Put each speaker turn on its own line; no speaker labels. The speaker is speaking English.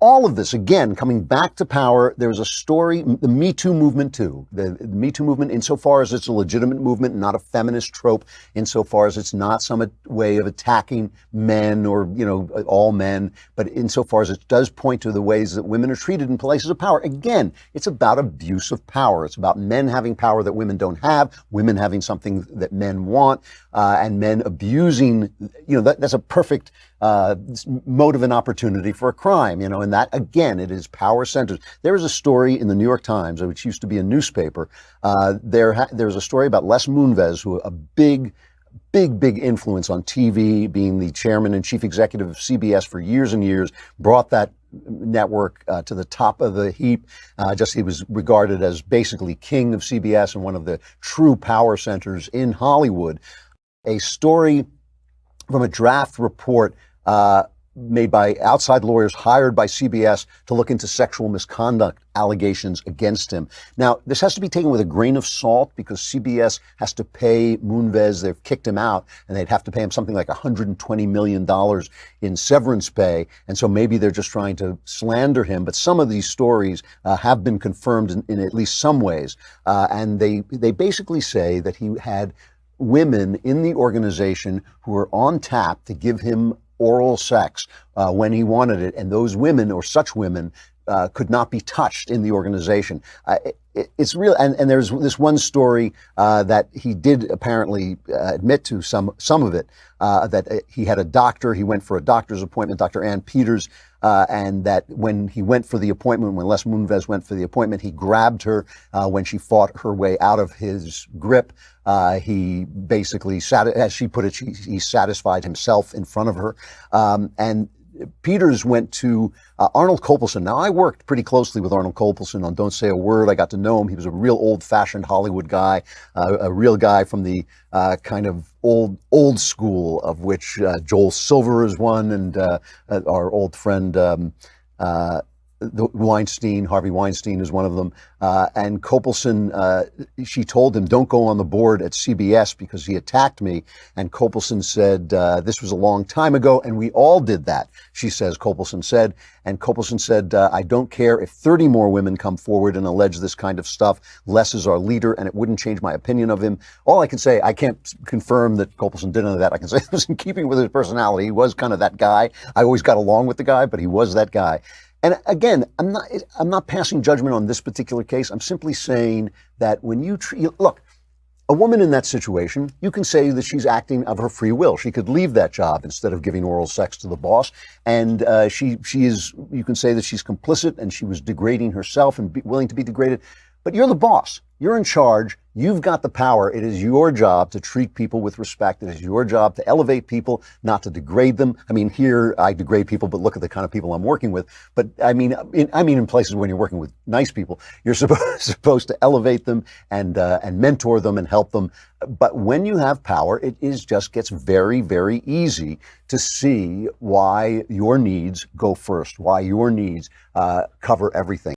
all of this, again, coming back to power, there's a story, the Me Too movement too. The Me Too movement, insofar as it's a legitimate movement, not a feminist trope, insofar as it's not some way of attacking men or, all men, but insofar as it does point to the ways that women are treated in places of power. Again, it's about abuse of power. It's about men having power that women don't have, women having something that men want, and men abusing, that's a perfect motive and opportunity for a crime, and that, again, it is power centered. There was a story in the New York Times, which used to be a newspaper. There was a story about Les Moonves, who a big influence on TV, being the chairman and chief executive of CBS for years and years, brought that network to the top of the heap. He was regarded as basically king of CBS and one of the true power centers in Hollywood. A story from a draft report made by outside lawyers hired by CBS to look into sexual misconduct allegations against him. Now, this has to be taken with a grain of salt because CBS has to pay Moonves. They've kicked him out, and they'd have to pay him something like $120 million in severance pay. And so maybe they're just trying to slander him. But some of these stories have been confirmed in at least some ways. And they basically say that he had women in the organization who were on tap to give him oral sex when he wanted it, and those women, or such women, could not be touched in the organization. It's real, and there's this one story that he did apparently admit to some of it, that he had a doctor. He went for a doctor's appointment, Dr. Ann Peters, and that when he went for the appointment, when Les Moonves went for the appointment, he grabbed her when she fought her way out of his grip. He basically, as she put it, he satisfied himself in front of her. And Peters went to Arnold Kopelson. Now, I worked pretty closely with Arnold Kopelson on Don't Say a Word. I got to know him. He was a real old-fashioned Hollywood guy, a real guy from the kind of old school, of which Joel Silver is one, and our old friend Harvey Weinstein is one of them. And Kopelson, she told him, don't go on the board at CBS because he attacked me. And Kopelson said, this was a long time ago, and we all did that, she says, Kopelson said. And Kopelson said, I don't care if 30 more women come forward and allege this kind of stuff. Les is our leader, and it wouldn't change my opinion of him. All I can say, I can't confirm that Kopelson did none of that. I can say it was in keeping with his personality. He was kind of that guy. I always got along with the guy, but he was that guy. And again, I'm not passing judgment on this particular case. I'm simply saying that when you look, a woman in that situation, you can say that she's acting of her free will. She could leave that job instead of giving oral sex to the boss. And you can say that she's complicit and she was degrading herself and willing to be degraded. But you're the boss. You're in charge. You've got the power. It is your job to treat people with respect. It is your job to elevate people, not to degrade them. I mean, here I degrade people, but look at the kind of people I'm working with. But I mean in places when you're working with nice people, you're supposed to elevate them and mentor them and help them. But when you have power, it just gets very, very easy to see why your needs go first, why your needs cover everything.